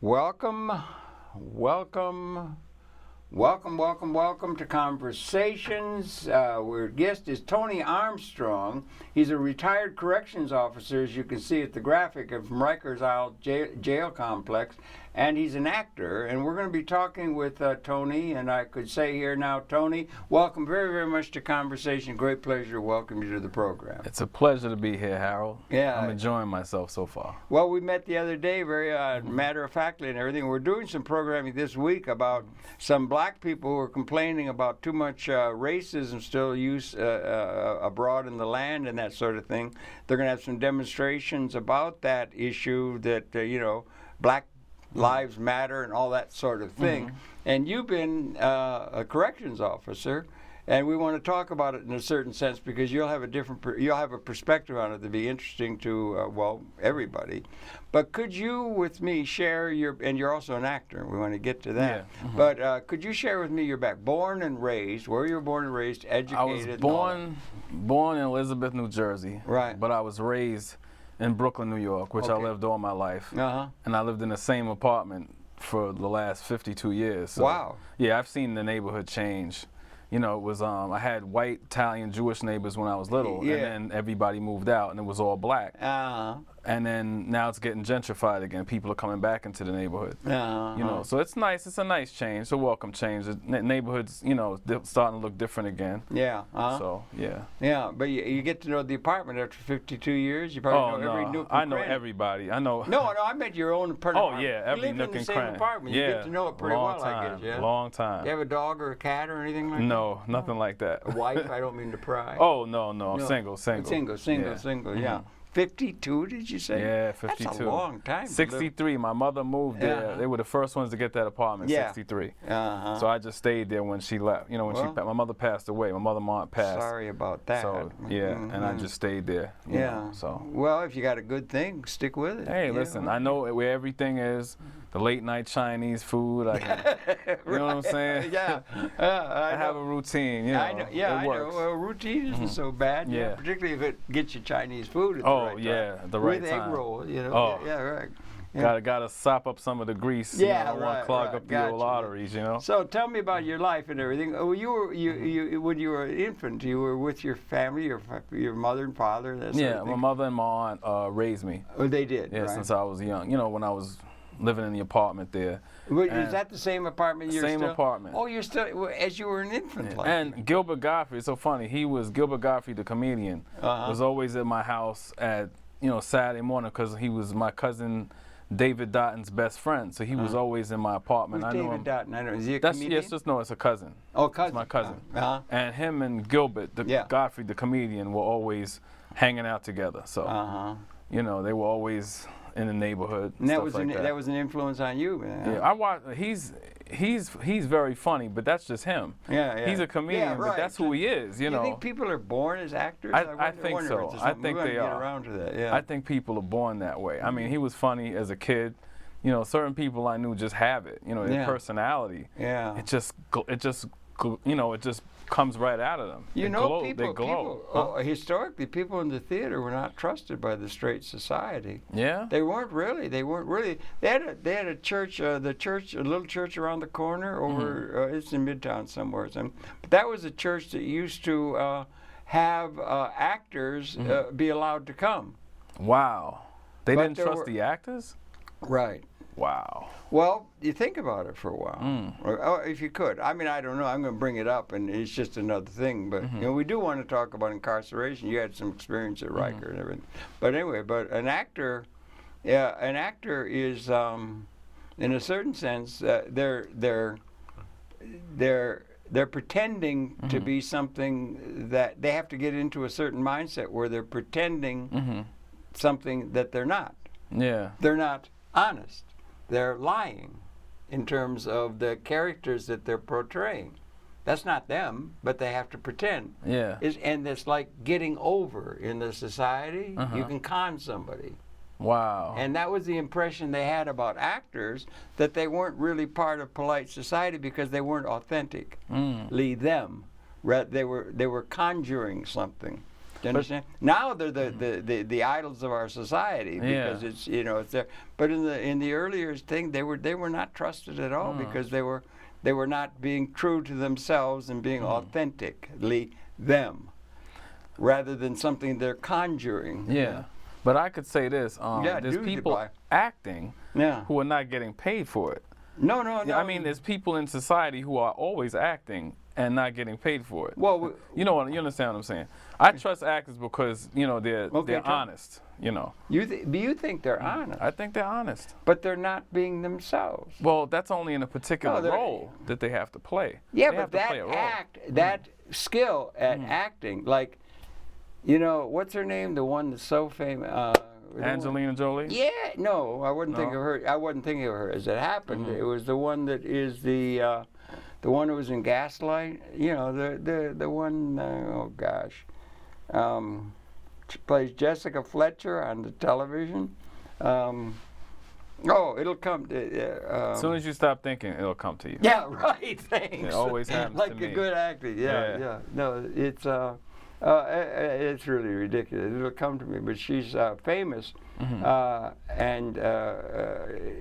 Welcome to Conversations. Our guest is Tony Armstrong. He's a retired corrections officer, as you can see at the graphic, from Rikers Island jail complex, and he's an actor. And we're going to be talking with Tony, and I could say here now, Tony, welcome very, very much to Conversation. Great pleasure to welcome you to the program. It's a pleasure to be here, Harold. Yeah. I'm enjoying myself so far. Well, we met the other day, very matter-of-factly and everything. We're doing some programming this week about some black people who are complaining about too much racism still used abroad in the land and that sort of thing. They're going to have some demonstrations about that issue that, black lives matter and all that sort of thing. And you've been a corrections officer, and we want to talk about it in a certain sense because you'll have a perspective on it that'd be interesting to everybody. But could you with me share and you're also an actor, we want to get to that. Yeah. But could you share with me your born and raised, where you were born and raised, educated? I was born in Elizabeth, New Jersey. Right. But I was raised in Brooklyn, New York, which I lived all my life. And I lived in the same apartment for the last 52 years. So, wow. Yeah, I've seen the neighborhood change. It was I had white, Italian, Jewish neighbors when I was little, and then everybody moved out, and it was all black. And then now it's getting gentrified again. People are coming back into the neighborhood. So it's nice. It's a nice change. It's a welcome change. The neighborhoods, starting to look different again. Yeah. So yeah. Yeah, but you get to know the apartment after 52 years. You probably know every nook and I know cranny. everybody. I know. No, I meant your own apartment. Oh yeah, every you live nook in the and same cranny. apartment. Yeah, You get to know it pretty long well, time, I guess. Yeah. Long time. Do you have a dog or a cat or anything like that? No, nothing like that. A wife? I don't mean to pry. Oh no. Single. Yeah. 52, did you say? Yeah, 52. That's a long time. 63. My mother moved there. They were the first ones to get that apartment. 63. So I just stayed there when she left. My mother passed away. My mother passed. Sorry about that. So and I just stayed there. you know, so. Well, if you got a good thing, stick with it. Hey, listen. I know where everything is. The late night Chinese food. You know what I'm saying? Yeah. I have a routine. I know. Yeah, it works. Well, routine isn't so bad. Yeah. Particularly if it gets you Chinese food at the right time. At the right With time. egg roll, Oh. Yeah, right. Yeah. Gotta sop up some of the grease. Yeah, want to clog up the old arteries. So tell me about your life and everything. Oh, you when you were an infant, you were with your family, your mother and father. That sort of thing. My mother and my aunt raised me. Oh, they did. Yeah, right. Since I was young. When I was living in the apartment there. Is that the same apartment you're Same still? apartment. Oh, you're still as you were an infant. Like. And Gilbert Gottfried, it's so funny. Gilbert Gottfried, the comedian, was always at my house at Saturday morning because he was my cousin David Dotton's best friend. So he was always in my apartment. Who's I knew David him. Dotton? I know. Is he a comedian? It's a cousin. Oh, cousin. It's my cousin. And him and Gilbert, Gottfried, the comedian, were always hanging out together. So they were always in the neighborhood. And that was that was an influence on you, man. Yeah, I watch. He's very funny, but that's just him. Yeah. He's a comedian, but that's who he is. You think people are born as actors? I think so. I think they are. Get around to that. Yeah. I think people are born that way. I mean, he was funny as a kid. Certain people I knew just have it. Their personality. Yeah. It just comes right out of them. They glow. Historically, people in the theater were not trusted by the straight society. Yeah. They weren't really. They had a church, a little church around the corner over. It's in Midtown somewhere. But that was a church that used to have actors be allowed to come. Wow. They didn't trust the actors? Right. Wow. Well, you think about it for a while, or if you could. I mean, I don't know. I'm going to bring it up, and it's just another thing. But we do want to talk about incarceration. You had some experience at Rikers and everything. But anyway, an actor is, in a certain sense, they're pretending to be something that they have to get into a certain mindset where they're pretending something that they're not. Yeah. They're not honest. They're lying in terms of the characters that they're portraying. That's not them, but they have to pretend. Yeah. And it's like getting over in the society. You can con somebody. Wow. And that was the impression they had about actors, that they weren't really part of polite society because they weren't authentically them. They were conjuring something. You understand? Now they're the idols of our society because it's it's there. But in the earlier thing, they were not trusted at all because they were not being true to themselves and being authentically them, rather than something they're conjuring. Yeah. But I could say this: there's people acting who are not getting paid for it. No. I mean, there's people in society who are always acting and not getting paid for it. Well, you understand what I'm saying? I trust actors because they're honest. Do you think they're honest? I think they're honest. But they're not being themselves. Well, that's only in a particular role that they have to play. Yeah, they but that skill at acting, like, what's her name? The one that's so famous. Angelina Jolie? Yeah, no, I wouldn't think of her. I wasn't thinking of her as it happened. It was the one that is the one who was in Gaslight. The one. Oh gosh, she plays Jessica Fletcher on the television. It'll come. As soon as you stop thinking, it'll come to you. Yeah, right. Thanks. It always happens like to me. Like a good acting. Yeah. No, it's really ridiculous. It'll come to me, but she's famous, and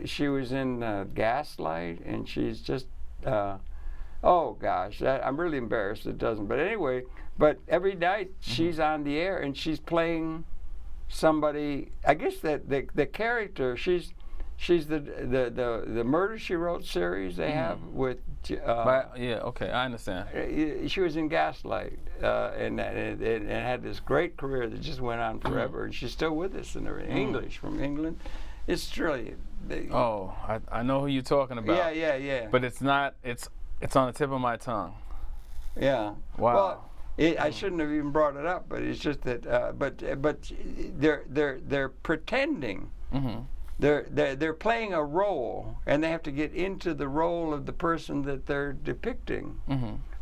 she was in Gaslight, and she's just, oh gosh, I'm really embarrassed it doesn't. But anyway, every night she's on the air, and she's playing somebody. I guess that the character she's the Murder, She Wrote series they have with. I understand. She was in Gaslight, and had this great career that just went on forever, and she's still with us in English from England. It's really. I know who you're talking about. Yeah. But it's not. It's on the tip of my tongue. Yeah. Wow. Well, I shouldn't have even brought it up, but it's just that. But they're pretending. They're playing a role, and they have to get into the role of the person that they're depicting.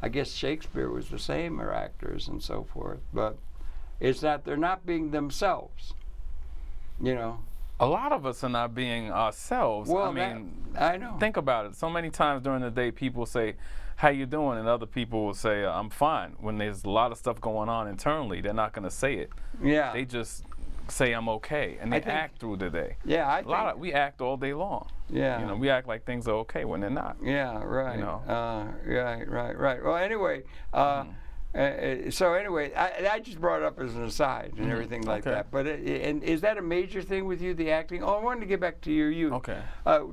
I guess Shakespeare was the same, or actors and so forth. But it's that they're not being themselves. A lot of us are not being ourselves. Well, I know. Think about it. So many times during the day, people say, "How you doing?" and other people will say, "I'm fine." When there's a lot of stuff going on internally, they're not going to say it. Yeah. They just say I'm okay, and they act through the day. Yeah, we act all day long. Yeah. We act like things are okay when they're not. Yeah, right. Right. Well, anyway, so anyway, I just brought it up as an aside and everything like that. But and is that a major thing with you, the acting? I wanted to get back to your youth. Okay.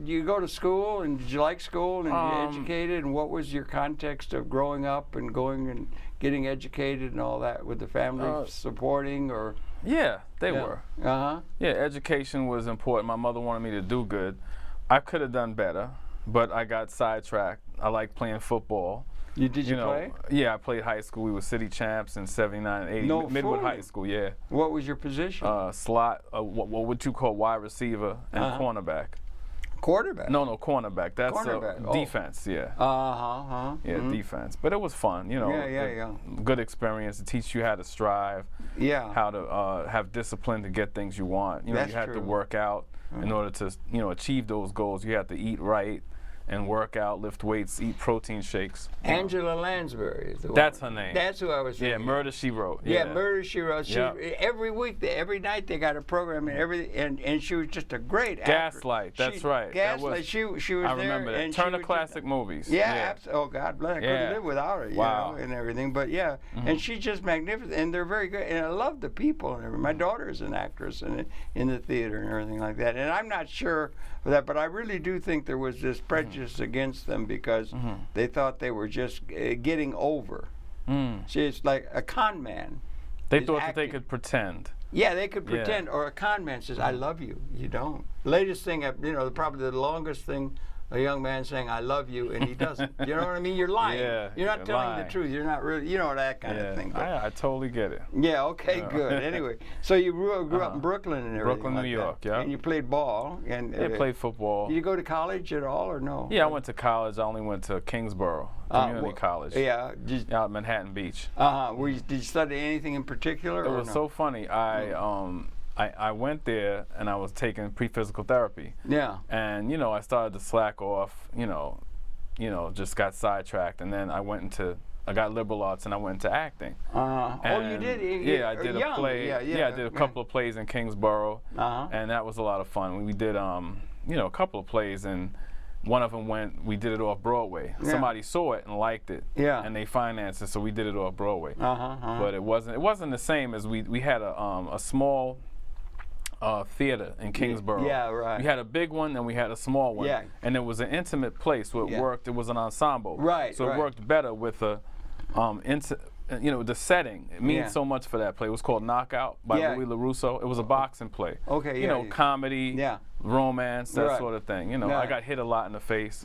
You go to school, and did you like school, and you educated, and what was your context of growing up and going and getting educated and all that? With the family supporting, or? Yeah, they were. Yeah, education was important. My mother wanted me to do good. I could have done better, but I got sidetracked. I like playing football. Did you play? Yeah, I played high school. We were city champs in '79, '80. No, Midwood High School. Yeah. What was your position? Slot. What would you call wide receiver and cornerback? Quarterback? No, cornerback. That's defense. Yeah. Yeah, defense. But it was fun. Good experience to teach you how to strive. Yeah. How to have discipline to get things you want. You have to work out in order to achieve those goals. You have to eat right and work out, lift weights, eat protein shakes. Angela Lansbury is the one. That's her name. That's who I was thinking. Yeah, Murder, She Wrote. Yeah, Murder, She Wrote. Every week, every night they got a program, and she was just a great actress. Gaslight, that's right. Gaslight, she was there. I remember that. Turner Classic Movies. Yeah, oh God bless. I couldn't live without her, and everything. But and she's just magnificent, and they're very good. And I love the people and everything. My daughter is an actress in the theater and everything like that. And I'm not sure of that, but I really do think there was this prejudice against them because they thought they were just getting over. See, it's like a con man. They thought that they could pretend. Yeah, they could pretend, or a con man says, "I love you." You don't. Latest thing, probably the longest thing, a young man saying, "I love you," and he doesn't. You know what I mean? You're lying. Yeah, you're not telling the truth. You're not really, that kind of thing. But I totally get it. Yeah, okay, good. Anyway, so you grew up in Brooklyn and everything. Brooklyn, New York, yeah. And you played ball. And played football. Did you go to college at all, or no? Yeah, I went to college. I only went to Kingsborough Community College. Yeah. Out at Manhattan Beach. Did you study anything in particular? It was so funny. I went there and I was taking pre-physical therapy. Yeah. And I started to slack off. Just got sidetracked, and then I went into I got liberal arts and I went into acting. Oh, you did? Yeah, I did a play. Yeah, I did a couple of plays in Kingsborough, and that was a lot of fun. We did, a couple of plays, and one of them we did it off Broadway. Yeah. Somebody saw it and liked it, and they financed it, so we did it off Broadway. But it wasn't the same as we had a small theater in Kingsborough. Yeah, right. We had a big one and we had a small one. Yeah. And it was an intimate place, so it worked. It was an ensemble. Right. So it worked better with the setting. It means so much for that play. It was called Knockout by Louis LaRusso. It was a boxing play. Okay. Comedy, romance, that sort of thing. I got hit a lot in the face.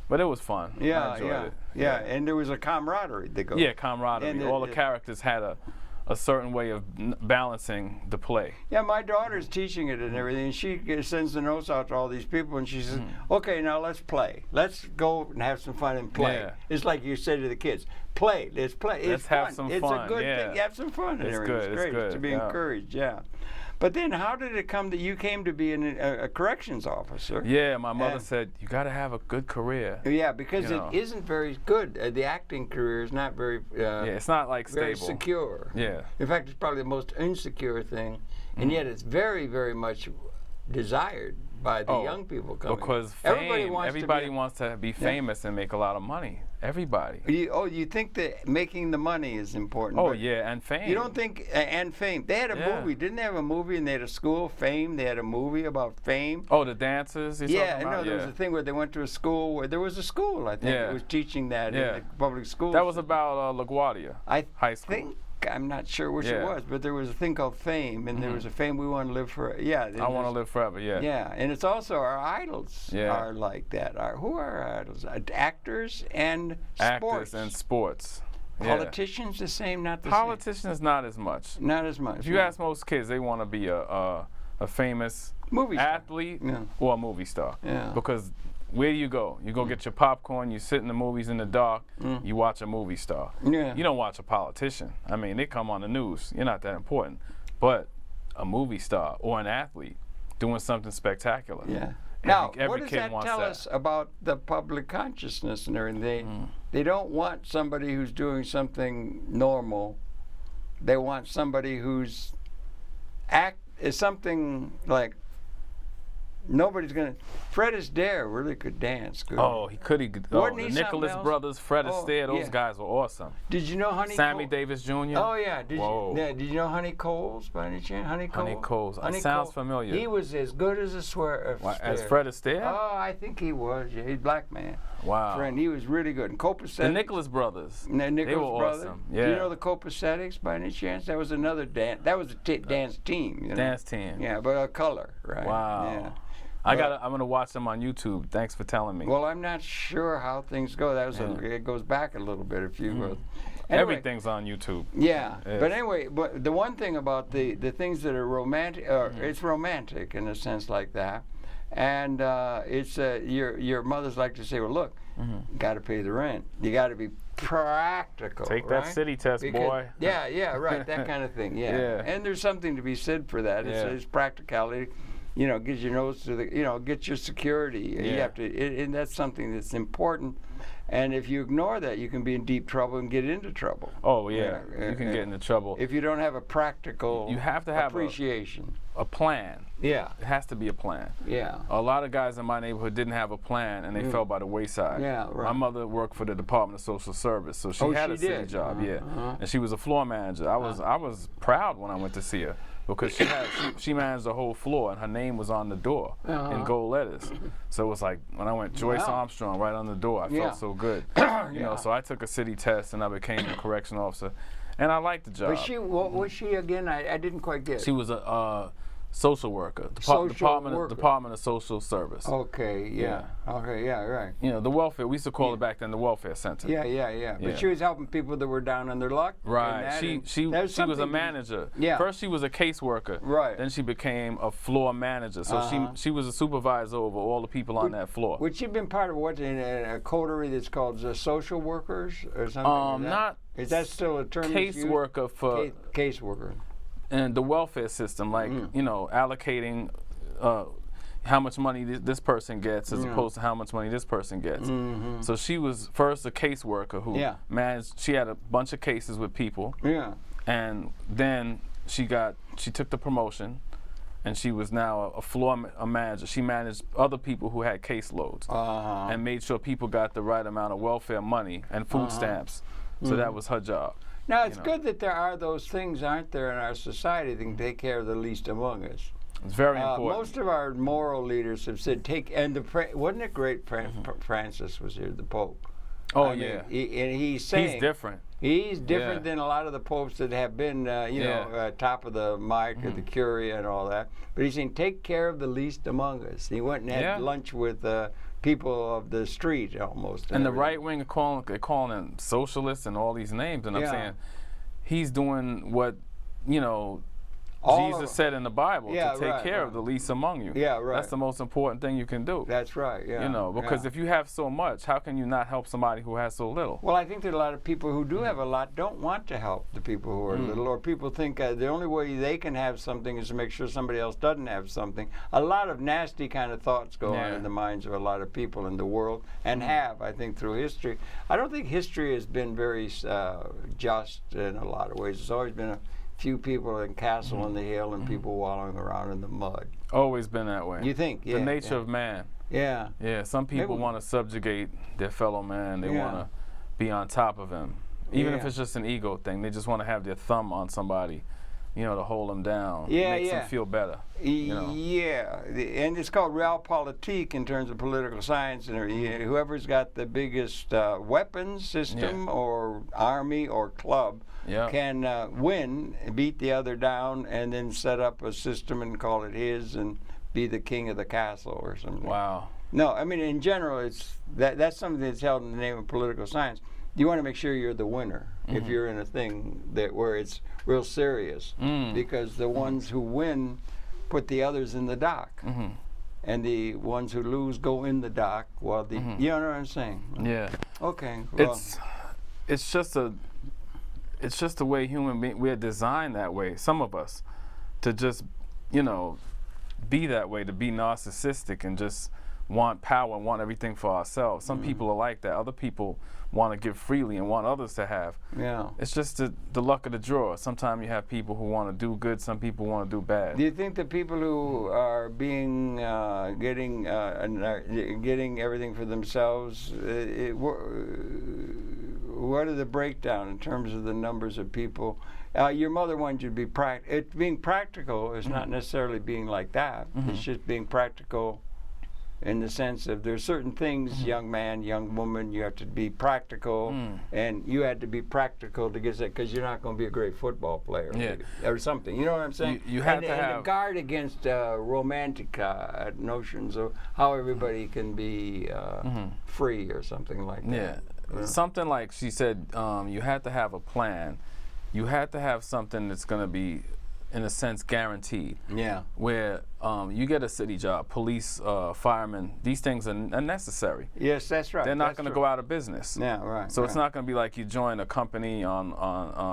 But it was fun. I enjoyed it. Yeah, and there was a camaraderie that goes. Yeah, camaraderie. And all the characters had a certain way of balancing the play. Yeah, my daughter's teaching it and everything. And she sends the notes out to all these people, and she says, "Okay, now let's play. Let's go and have some fun and play." Yeah. It's like you say to the kids, "Play. Let's play. It's have fun. some It's fun. a good thing. Have some fun and It's everything. good. It's great. It's good. To be encouraged." Yeah. But then, how did it come that you came to be a corrections officer? Yeah, my mother said you got to have a good career. Yeah, because it isn't very good. The acting career is not very. It's not like very stable. secure. Yeah. In fact, it's probably the most insecure thing, and yet it's very, very much desired by the young people coming. Because everybody wants to be famous and make a lot of money. Everybody. You think that making the money is important? Oh yeah, and fame. You don't think and fame? They had a movie, didn't they have a movie? And they had a school, Fame. They had a movie about fame. Oh, the dancers. There was a thing where they went to a school where there was a school. I think that was teaching that in the public schools. That was about LaGuardia High School. I'm not sure which it was, but there was a thing called Fame, and there was a Fame we want to live for. Yeah, I want to live forever. Yeah. Yeah, and it's also our idols are like that. Who are our idols? Actors and sports. Actors and sports. Politicians the same, not the Politicians not as much. Not as much. If you ask most kids, they want to be a famous movie star. athlete or a movie star. Yeah. Because where do you go? You go get your popcorn, you sit in the movies in the dark, you watch a movie star. Yeah. You don't watch a politician. I mean, they come on the news. You're not that important. But a movie star or an athlete doing something spectacular. Yeah. Now, every what does kid that wants tell that. us about the public consciousness and everything? They don't want somebody who's doing something normal. They want somebody who's is something like nobody's gonna. Fred Astaire really could dance. Good. Oh, he could. Wasn't The he Nicholas something else? brothers, Fred Astaire, those guys were awesome. Did you know Honey? Sammy Davis Jr. Oh yeah. Did Whoa. you know Honey Coles by any chance? Honey Coles. That sounds familiar. He was as good as a swear. As Fred Astaire? Oh, I think he was. Yeah, he's a black man. Wow. Friend, he was really good. And Copacetic. The Nicholas brothers. The Nicholas they were brothers. awesome. Do Yeah. you know the Copacetics by any chance? That was another dance. That was a dance team. You know? Dance team. Yeah, but a color, right? Wow. Yeah. I'm gonna watch them on YouTube. Thanks for telling me. Well, I'm not sure how things go. It goes back a little bit if you will. Anyway, Everything's on YouTube. Yeah, Yes. but anyway, but the one thing about the things that are romantic, it's romantic in a sense like that, and it's your mothers like to say, well, look, you got to pay the rent. You got to be practical. Take right? that city test, boy. Yeah, right, that kind of thing. Yeah. And there's something to be said for that. It's practicality. Get your nose to the, get your security. You have to, and that's something that's important. And if you ignore that, you can be in deep trouble and get into trouble. Oh yeah, you can get into trouble if you don't have a practical. You have to have appreciation. A plan. Yeah. It has to be a plan. Yeah. A lot of guys in my neighborhood didn't have a plan, and they fell by the wayside. Yeah, right. My mother worked for the Department of Social Service, so she had a city job. And she was a floor manager. I was proud when I went to see her because she managed the whole floor, and her name was on the door in gold letters. So it was like when I went Joyce Armstrong right on the door, I felt so good. So I took a city test and I became a correction officer, and I liked the job. What was she again? I didn't quite get it. She was a social worker, Department of Social Service. Okay, yeah. Okay, yeah, right. The welfare, we used to call it back then the welfare center. Yeah. But she was helping people that were down on their luck. Right. She was a manager. Yeah. First she was a caseworker. Right. Then she became a floor manager. So she was a supervisor over all the people on that floor. Would she have been part of what in a coterie that's called social workers or something like that? Not. Is that still a term? Caseworker for. Caseworker. And the welfare system, like allocating, how much money this person gets as opposed to how much money this person gets. So she was first a caseworker who managed. She had a bunch of cases with people. And then she took the promotion, and she was now a manager. She managed other people who had caseloads and made sure people got the right amount of welfare money and food stamps. So that was her job. Now, it's good that there are those things, aren't there, in our society that can take care of the least among us. It's very important. Most of our moral leaders have said, wasn't it great Francis was here, the Pope? Oh, I mean, he's saying... He's different. He's different than a lot of the popes that have been, top of the mic or the curia and all that. But he's saying, take care of the least among us. He went and had lunch with people of the street almost. And the right wing are calling him socialists and all these names. And I'm saying, he's doing what, Jesus said in the Bible, to take care of the least among you. That's the most important thing you can do. That's right, because if you have so much, how can you not help somebody who has so little? Well, I think that a lot of people who do have a lot don't want to help the people who are little, or people think the only way they can have something is to make sure somebody else doesn't have something. A lot of nasty kind of thoughts go on in the minds of a lot of people in the world, and have, I think, through history. I don't think history has been very just in a lot of ways. It's always been a few people in castle on the hill and people wallowing around in the mud. Always been that way. You think? The nature of man. Yeah. Some people want to subjugate their fellow man. They want to be on top of him. Even if it's just an ego thing. They just want to have their thumb on somebody, to hold them down. Makes them feel better. Yeah. And it's called realpolitik in terms of political science. And whoever's got the biggest weapons system or army or club can win, beat the other down, and then set up a system and call it his and be the king of the castle or something. Wow. No, I mean, in general, it's that's something that's held in the name of political science. You want to make sure you're the winner if you're in a thing where it's real serious, because the ones who win put the others in the dock. And the ones who lose go in the dock while the you know what I'm saying? Yeah. Okay. Well. It's just the way human beings, we're designed that way, some of us, to just, be that way, to be narcissistic and just want power and want everything for ourselves. Some people are like that. Other people want to give freely and want others to have. Yeah. It's just the luck of the draw. Sometimes you have people who want to do good, some people want to do bad. Do you think the people who are getting everything for themselves, what are the breakdown in terms of the numbers of people? Your mother wanted you to be being practical is not necessarily being like that. It's just being practical in the sense of there's certain things, young man, young woman, you have to be practical, and you had to be practical to get that, because you're not going to be a great football player or something. You know what I'm saying? You have to have... And to guard against romantic notions of how everybody can be free or something like that. Something like she said, you had to have a plan. You had to have something that's going to be, in a sense, guaranteed. Where you get a city job, police, firemen, these things are necessary. Yes, that's right. They're not going to go out of business. So it's not going to be like you join a company on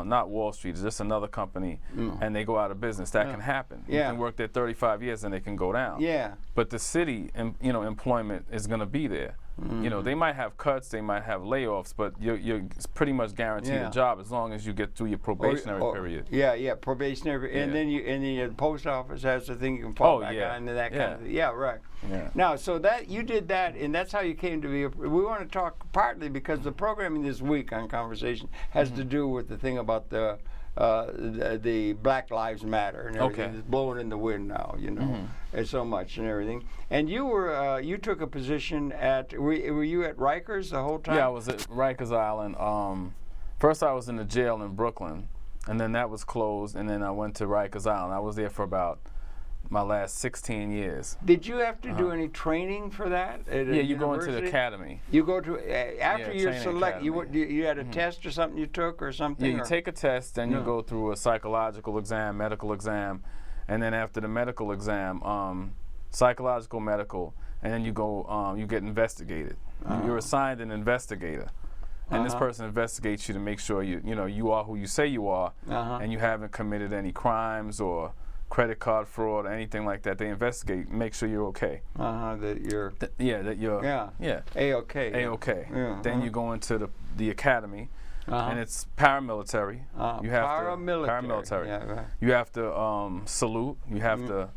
not Wall Street, it's just another company, and they go out of business. That can happen. You can work there 35 years and they can go down. But the city, employment is going to be there. They might have cuts, they might have layoffs, but you're pretty much guaranteed a job as long as you get through your probationary period. Probationary, and then the post office has the thing you can fall back on and that kind of right. Now, so that you did that, and that's how you came to be. We want to talk partly because the programming this week on Conversation has to do with the thing about the Black Lives Matter and everything. It's blowing in the wind now, and so much and everything. And you were you took a position at were you at Rikers the whole time? Yeah, I was at Rikers Island. First I was in the jail in Brooklyn, and then that was closed, and then I went to Rikers Island. I was there for about my last 16 years. Did you have to do any training for that? You go into the academy. You go to after you're select. You had a test or something you took or something. Yeah, you take a test, then you go through a psychological exam, medical exam, and then after the medical exam, psychological, medical, and then you go. You get investigated. You're assigned an investigator. And this person investigates you to make sure you are who you say you are, and you haven't committed any crimes or credit card fraud, anything like that. They investigate, make sure you're okay. That you're. That you're. Yeah. A-okay. A-okay. Yeah. Then you go into the academy, and it's paramilitary. You have paramilitary. Yeah, right. You have to salute. You have to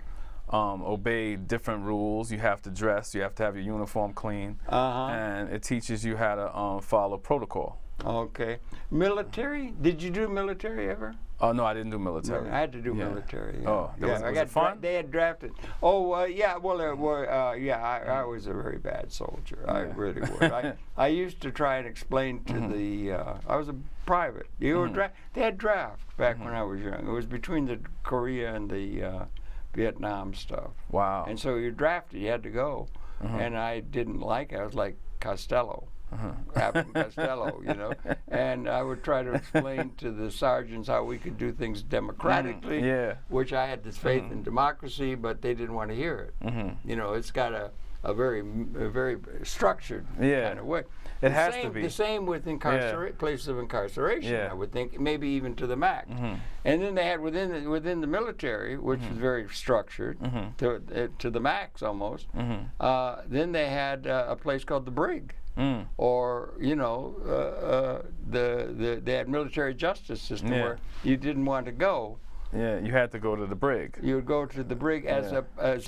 obey different rules. You have to dress. You have to have your uniform clean, and it teaches you how to follow protocol. Okay. Military? Did you do military ever? Oh no, I didn't do military. No, I had to do military. Yeah. Oh, was it fun? They had drafted. Oh, yeah. Well, I was a very bad soldier. I really was. I used to try and explain to the. I was a private. You were they had draft back when I was young. It was between the Korea and the Vietnam stuff. Wow. And so you're drafted. You had to go, and I didn't like it. I was like Costello. Captain Costello, you know, and I would try to explain to the sergeants how we could do things democratically, which I had this faith in democracy, but they didn't want to hear it. You know, it's got a very structured kind of way. It has to be. The same with places of incarceration, I would think, maybe even to the max. And then they had within the military, which was very structured, to the max almost, then they had a place called the brig. Or you know, they had military justice system where you didn't want to go. Yeah, you had to go to the brig. You would go to the brig as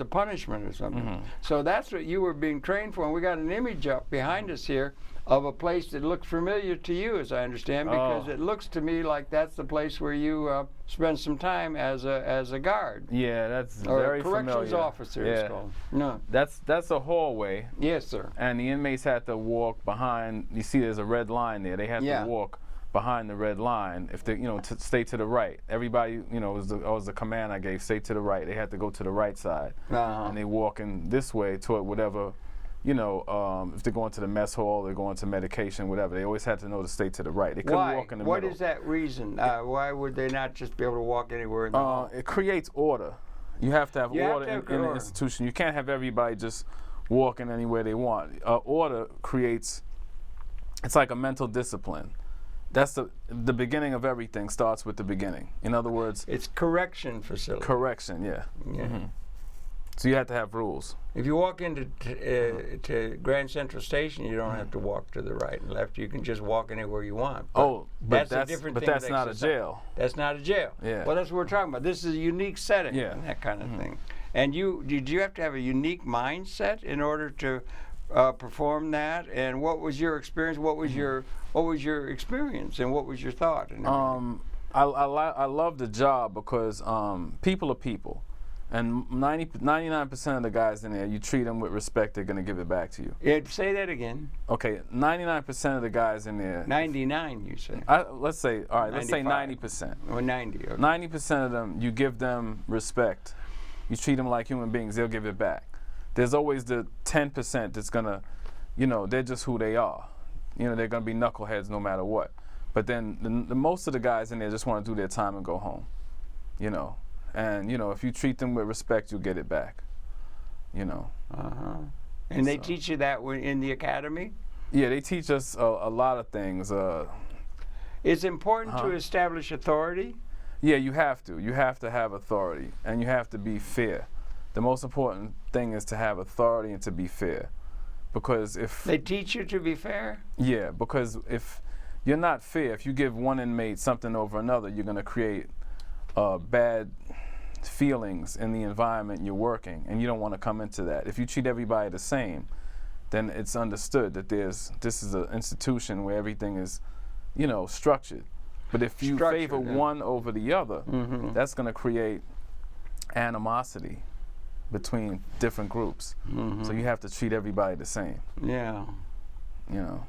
a punishment or something. So that's what you were being trained for. And we got an image up behind us here of a place that looks familiar to you, as I understand, because it looks to me like that's the place where you spend some time as a guard. Yeah, that's or very a corrections familiar. officer. It's called. No. That's a hallway. Yes, sir. And the inmates had to walk behind. You see, there's a red line there. They had to walk behind the red line if they, you know, to stay to the right. Everybody, you know, was the command I gave. Stay to the right. They had to go to the right side, and they walking this way toward whatever. You know, if they're going to the mess hall, they're going to medication, whatever. They always had to know to stay to the right. They couldn't walk in the middle. What is that reason? Why would they not just be able to walk anywhere in the hall? It creates order. You have to have order in the institution. You can't have everybody just walking anywhere they want. Order creates, it's like a mental discipline. That's the beginning of everything starts with the beginning. In other words, it's correction facility. Correction, yeah. So you have to have rules. If you walk into to Grand Central Station, you don't have to walk to the right and left. You can just walk anywhere you want. But that's a different thing. But that's not a jail. That's not a jail. Yeah. Well, that's what we're talking about. This is a unique setting and that kind of thing. And did you have to have a unique mindset in order to perform that? And what was your experience? What was your experience? And what was your thought? I love the job because people are people. And 99% of the guys in there, you treat them with respect, they're going to give it back to you. Yeah, say that again. Okay, 99% of the guys in there. 99, you say? Let's say, all right, 95. Let's say 90%. Or 90, okay. 90% of them, you give them respect. You treat them like human beings, they'll give it back. There's always the 10% that's going to, you know, they're just who they are. You know, they're going to be knuckleheads no matter what. But then the most of the guys in there just want to do their time and go home, you know. And, you know, if you treat them with respect, you'll get it back, you know. And they teach you that in the academy? Yeah, they teach us a lot of things. It's important to establish authority? Yeah, you have to. You have to have authority, and you have to be fair. The most important thing is to have authority and to be fair. Because if... They teach you to be fair? Yeah, because if you're not fair, if you give one inmate something over another, you're going to create bad feelings in the environment you're working, and you don't want to come into that. If you treat everybody the same, then it's understood that this is an institution where everything is, you know, structured. But if you favor one over the other, that's going to create animosity between different groups. So you have to treat everybody the same. Yeah. You know.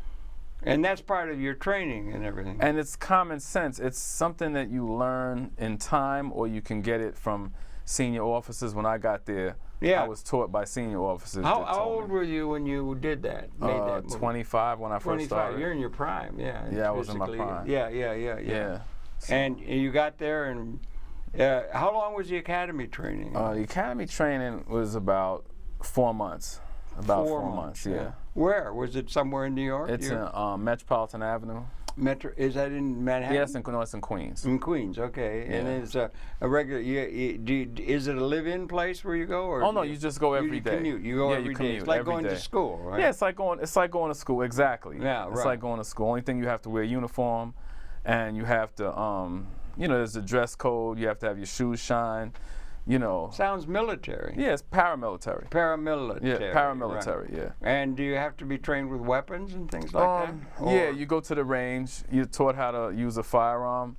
And that's part of your training and everything. And it's common sense. It's something that you learn in time, or you can get it from senior officers. When I got there, I was taught by senior officers. How old were you when you did that? 25 when I first started. You're in your prime, Yeah, I was in my prime. Yeah. So. And you got there, and how long was the academy training? The academy training was about 4 months. About 4 months, yeah. Where? Was it somewhere in New York? It's in Metropolitan Avenue. Metro, is that in Manhattan? Yeah, it's in Queens. In Queens, okay. Yeah. And it's a regular. Is it a live-in place where you go, or? Oh no, you just go every day. Commute. You go every day. It's like going to school, right? Yeah, it's like going to school. Exactly. Yeah, right. It's like going to school. Only thing, you have to wear a uniform, and you have to there's a dress code. You have to have your shoes shine. Sounds military. Yeah, it's paramilitary. Paramilitary. Yeah, paramilitary. Right. Yeah. And do you have to be trained with weapons and things like that? Yeah, you go to the range. You're taught how to use a firearm,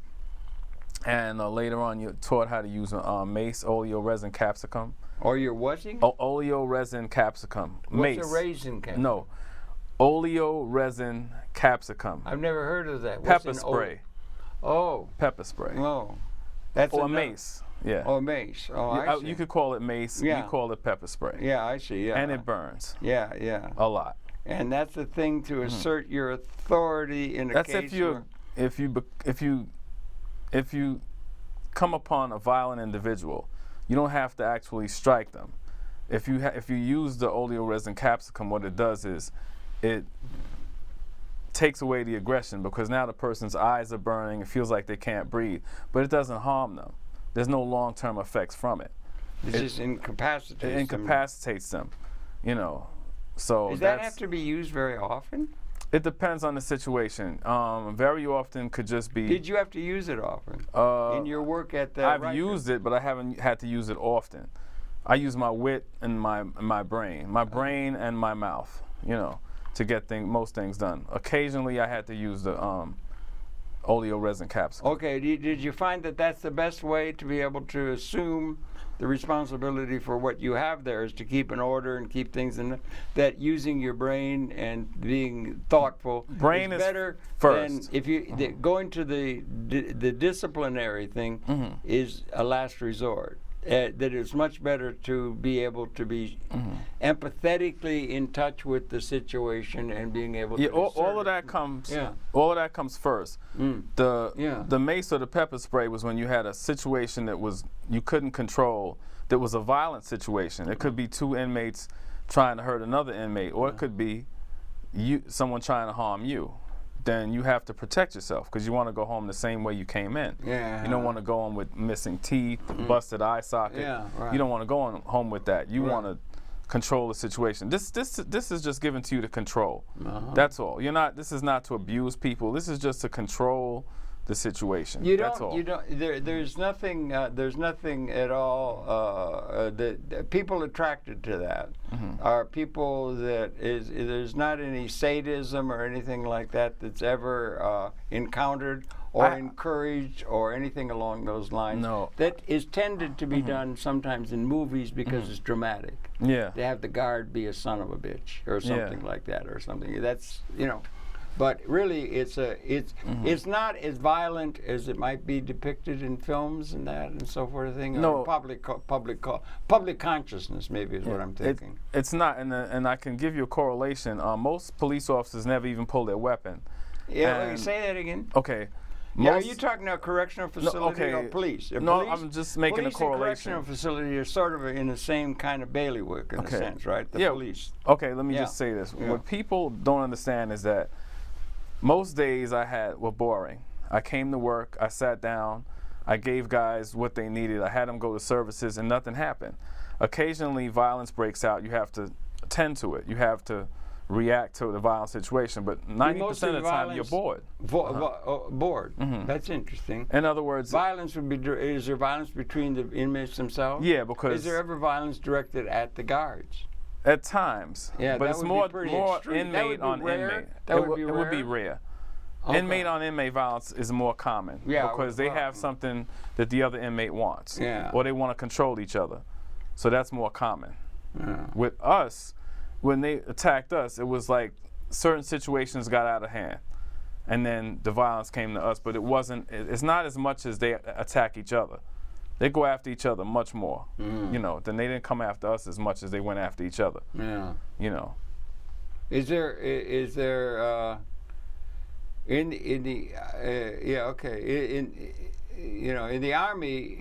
and later on you're taught how to use a mace, oleo resin capsicum. Or you're watching? Oleo resin capsicum. What's mace. a raisin capsicum? No, oleo resin capsicum. I've never heard of that. Pepper spray. Oh. Pepper spray. Oh. That's or a mace. Yeah. Oh, mace. Oh, I see. You could call it mace. Yeah. You call it pepper spray. Yeah, I see. Yeah. And it burns. Yeah, yeah. A lot. And that's the thing to assert your authority in a case. That's if you come upon a violent individual, you don't have to actually strike them. If you use the oleo resin capsicum, what it does is it takes away the aggression, because now the person's eyes are burning, it feels like they can't breathe, but it doesn't harm them. There's no long-term effects from it. It just incapacitates them. It incapacitates them, So does that have to be used very often? It depends on the situation. Very often could just be. Did you have to use it often in your work at the? I've used it, but I haven't had to use it often. I use my wit and my brain, and my mouth, to get most things done. Occasionally, I had to use the oleo resin capsule. Okay, did you find that that's the best way to be able to assume the responsibility for what you have there, is to keep an order and keep things in that using your brain and being thoughtful brain is better first. than if you going to the disciplinary thing is a last resort. That it's much better to be able to be empathetically in touch with the situation and being able to. All of that comes. Yeah. All of that comes first. The mace or the pepper spray was when you had a situation that you couldn't control. That was a violent situation. It could be two inmates trying to hurt another inmate, or it could be someone trying to harm you. Then you have to protect yourself, because you want to go home the same way you came in. Yeah. You don't want to go home with missing teeth, busted eye socket. Yeah, right. You don't want to go home with that. You want to control the situation. This is just given to you to control. That's all. This is not to abuse people. This is just to control the situation. That's all. There's nothing at all that people attracted to that are people that there's not any sadism or anything like that that's ever encountered or encouraged or anything along those lines. No. That is tended to be done sometimes in movies because it's dramatic. Yeah. They have the guard be a son of a bitch or something like that, or something. That's But really, it's not as violent as it might be depicted in films and that and so forth. No, public consciousness maybe is what I'm thinking. It's not, and I can give you a correlation. Most police officers never even pull their weapon. Yeah, say that again. Okay. Are you talking about correctional facility or police? I'm just making a correlation. Police and correctional facility are sort of in the same kind of bailiwick in a sense, right? The police. Okay, let me just say this. What people don't understand is that most days were boring. I came to work, I sat down, I gave guys what they needed, I had them go to services, and nothing happened. Occasionally, violence breaks out. You have to attend to it. You have to react to the violent situation, but 90% of the time, you're bored. Bored. That's interesting. In other words, violence would be. Is there violence between the inmates themselves? Yeah, because is there ever violence directed at the guards? At times, but it's more inmate on inmate. It would be rare. Okay. Inmate on inmate violence is more common because they have something that the other inmate wants, or they want to control each other. So that's more common. With us, when they attacked us, it was like certain situations got out of hand, and then the violence came to us. But it wasn't. It's not as much as they attack each other. They go after each other much more, than they didn't come after us as much as they went after each other. Yeah. Is there in the Army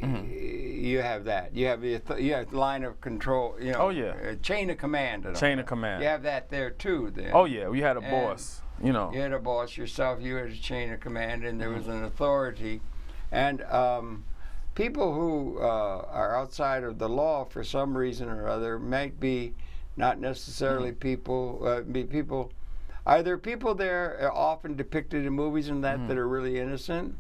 you have that. You have the line of control. Chain of command. Chain of command. You have that there too. Then. Oh yeah, we had a boss. You know. You had a boss yourself. You had a chain of command, and there was an authority. And people who are outside of the law for some reason or other might be not necessarily people. Are there people there often depicted in movies and that are really innocent?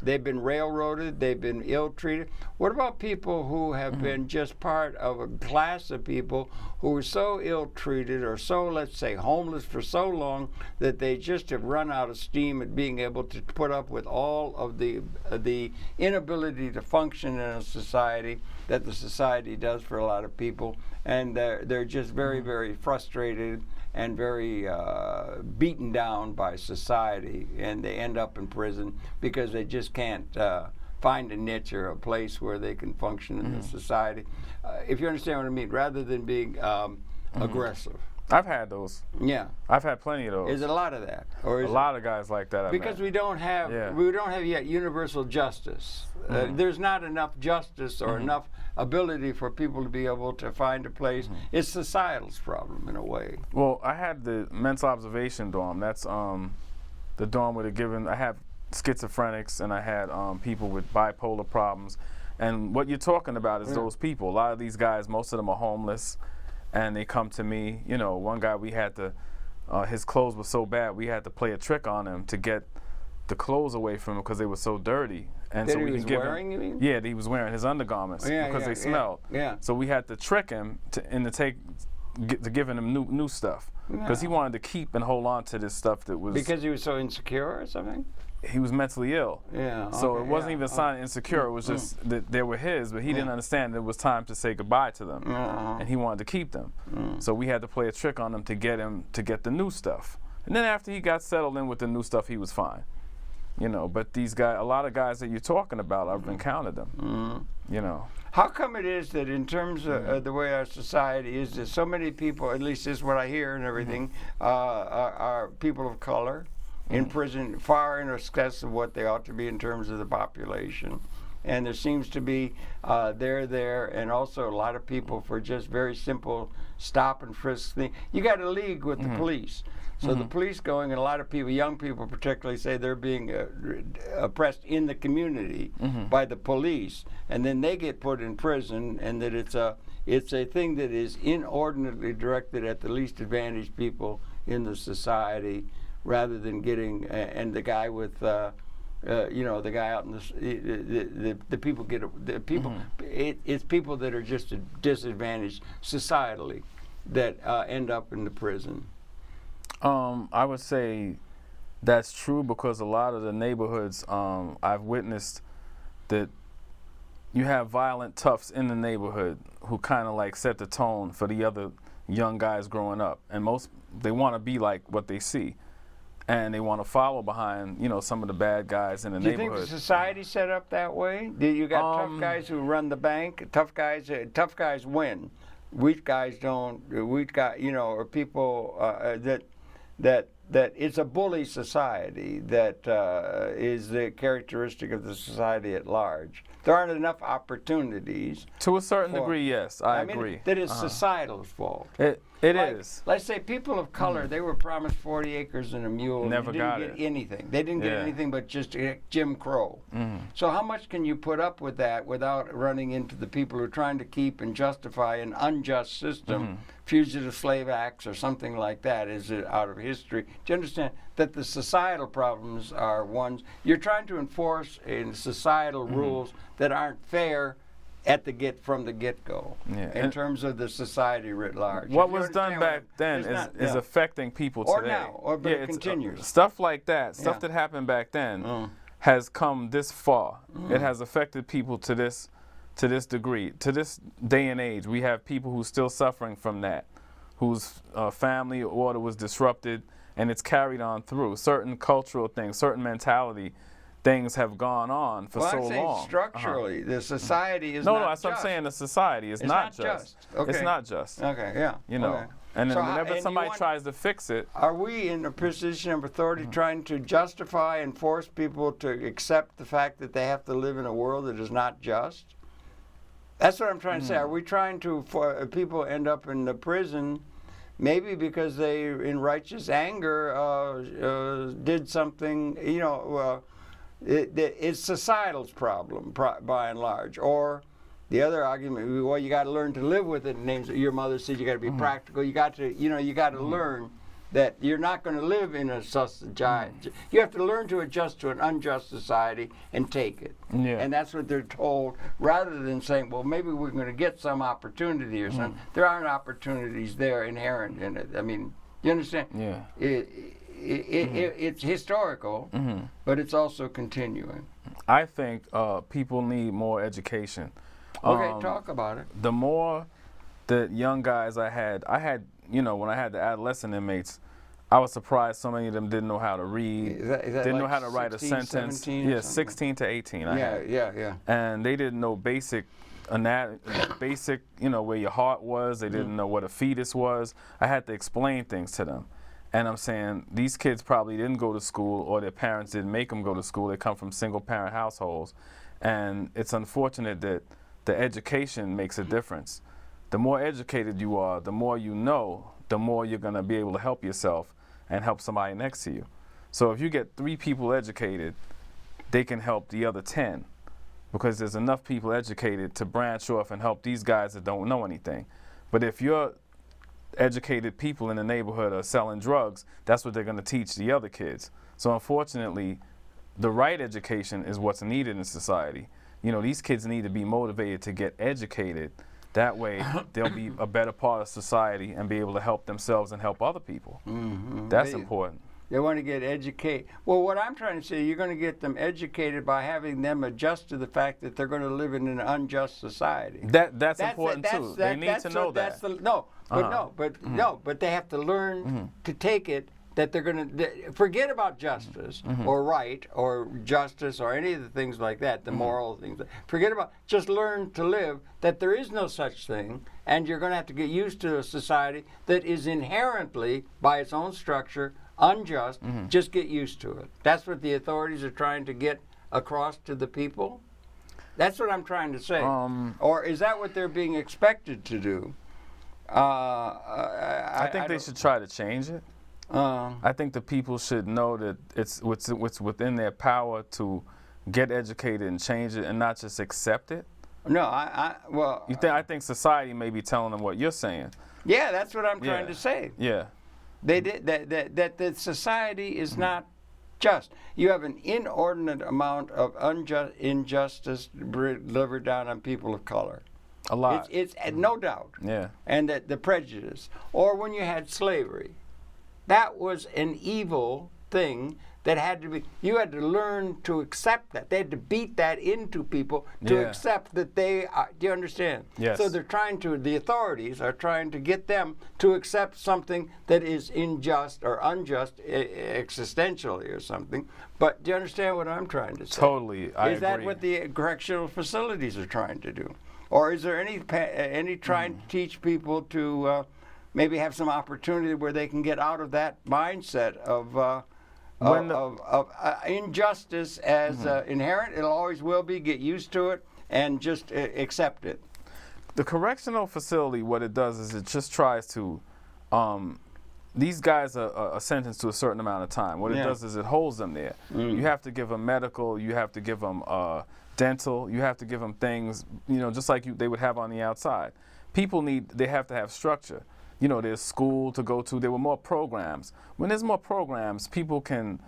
They've been railroaded, they've been ill-treated. What about people who have been just part of a class of people who were so ill-treated or so, let's say, homeless for so long that they just have run out of steam at being able to put up with all of the inability to function in a society that the society does for a lot of people, and they're just very, very frustrated and very beaten down by society, and they end up in prison because they just can't find a niche or a place where they can function in the society. If you understand what I mean, rather than being aggressive. I've had those. Yeah. I've had plenty of those. Is it a lot of that? Or is a lot of guys like that I've because met. we don't have yet universal justice. There's not enough justice or enough ability for people to be able to find a place. It's societal's problem in a way. Well, I had the men's observation dorm. That's the dorm where they're given. I have schizophrenics and I had people with bipolar problems. And what you're talking about is those people. A lot of these guys, most of them are homeless, and they come to me. You know, one guy we had to, his clothes were so bad we had to play a trick on him to get the clothes away from him because they were so dirty. And that so he we was can give wearing, him, you mean? Yeah, he was wearing his undergarments because they smelled. Yeah. So we had to trick him to giving him new stuff because he wanted to keep and hold on to this stuff that was because he was so insecure or something. He was mentally ill. Yeah. So it wasn't even a sign of insecure. It was just that they were his, but he didn't understand it was time to say goodbye to them, and he wanted to keep them. So we had to play a trick on him to get the new stuff. And then after he got settled in with the new stuff, he was fine. You know, but these guys, a lot of guys that you're talking about, I've encountered them. You know. How come it is that in terms of the way our society is, that so many people, at least this is what I hear and everything, are people of color in prison far in excess of what they ought to be in terms of the population? And there seems to be and also a lot of people for just very simple stop and frisk things. You got a league with the police. So the police going, and a lot of people, young people particularly, say they're being oppressed in the community by the police, and then they get put in prison, and that it's a thing that is inordinately directed at the least advantaged people in the society, rather than getting and the guy with the guy out in the people get the people. It's people that are just disadvantaged societally that end up in the prison. I would say that's true because a lot of the neighborhoods I've witnessed that you have violent toughs in the neighborhood who kind of like set the tone for the other young guys growing up, and they want to be like what they see, and they want to follow behind some of the bad guys in the neighborhood. Do you think the society set up that way? You got tough guys who run the bank. Tough guys win. Weak guys don't. Weak guys, or people that it's a bully society that is the characteristic of the society at large. There aren't enough opportunities. To a certain degree, yes, I agree. That is societal's fault. It is. Let's say people of color, they were promised 40 acres and a mule. Never got it. Anything. They didn't get anything but just Jim Crow. So how much can you put up with that without running into the people who are trying to keep and justify an unjust system, fugitive slave acts or something like that? Is it out of history? Do you understand that the societal problems are ones you're trying to enforce in societal rules that aren't fair from the get-go, in terms of the society writ large. What was done back then is affecting people today. But it continues. Stuff like that, stuff that happened back then, has come this far. It has affected people to this degree, to this day and age. We have people who's still suffering from that, whose family order was disrupted, and it's carried on through. Certain cultural things, certain mentality things have gone on for so long. I'm saying structurally, the society is not just. No, that's what I'm saying. The society is not just. Okay. It's not just. Okay, yeah. Okay. And then whenever somebody tries to fix it. Are we in a position of authority trying to justify and force people to accept the fact that they have to live in a world that is not just? That's what I'm trying to say. Are we trying to, people end up in the prison maybe because they, in righteous anger, did something, it's societal's problem by and large. Or the other argument would be, well, you got to learn to live with it. Names your mother said you got to be practical. You got to, you got to learn that you're not going to live in a society. You have to learn to adjust to an unjust society and take it. Yeah. And that's what they're told, rather than saying, well, maybe we're going to get some opportunity or something. There aren't opportunities there inherent in it. I mean, you understand? Yeah. It's historical, but it's also continuing. I think people need more education. Okay, talk about it. The more the young guys I had, when I had the adolescent inmates, I was surprised so many of them didn't know how to read, Is that didn't like know how to write a 16, sentence. 17 or Yeah, something? 16 to 18. Yeah. And they didn't know basic anatomy, where your heart was. They didn't know what a fetus was. I had to explain things to them. And I'm saying these kids probably didn't go to school, or their parents didn't make them go to school. They come from single-parent households. And it's unfortunate that the education makes a difference. The more educated you are, the more you know, the more you're going to be able to help yourself and help somebody next to you. So if you get 3 people educated, they can help the other 10, because there's enough people educated to branch off and help these guys that don't know anything. But if you're educated people in the neighborhood are selling drugs, that's what they're going to teach the other kids. So unfortunately, the right education is what's needed in society. These kids need to be motivated to get educated. That way, they'll be a better part of society and be able to help themselves and help other people. That's important. They want to get educated. Well, what I'm trying to say, you're going to get them educated by having them adjust to the fact that they're going to live in an unjust society. That's important too. They need to know that. But they have to learn to take it. That they're going to forget about justice or right or justice or any of the things like that, the moral things. Forget about, just learn to live that there is no such thing, and you're going to have to get used to a society that is inherently, by its own structure, unjust. Just get used to it. That's what the authorities are trying to get across to the people. That's what I'm trying to say. Or is that what they're being expected to do? I think they should try to change it. I think the people should know that it's what's within their power to get educated and change it, and not just accept it. No, I think society may be telling them what you're saying. Yeah, that's what I'm trying to say. Yeah, they did that the society is not just. You have an inordinate amount of injustice delivered down on people of color. A lot. It's no doubt. Yeah. And the prejudice, or when you had slavery. That was an evil thing that had to be, you had to learn to accept that. They had to beat that into people to accept that they are, do you understand? Yes. So the authorities are trying to get them to accept something that is unjust or unjust existentially or something. But do you understand what I'm trying to say? Totally, I agree. Is that what the correctional facilities are trying to do? Or is there any trying to teach people to maybe have some opportunity where they can get out of that mindset of injustice as inherent? It always will be. Get used to it and just accept it. The correctional facility, what it does is it just tries to. These guys are sentenced to a certain amount of time. What it does is it holds them there. You have to give them medical. You have to give them dental. You have to give them things, just like they would have on the outside. People they have to have structure. There's school to go to. There were more programs. When there's more programs, people can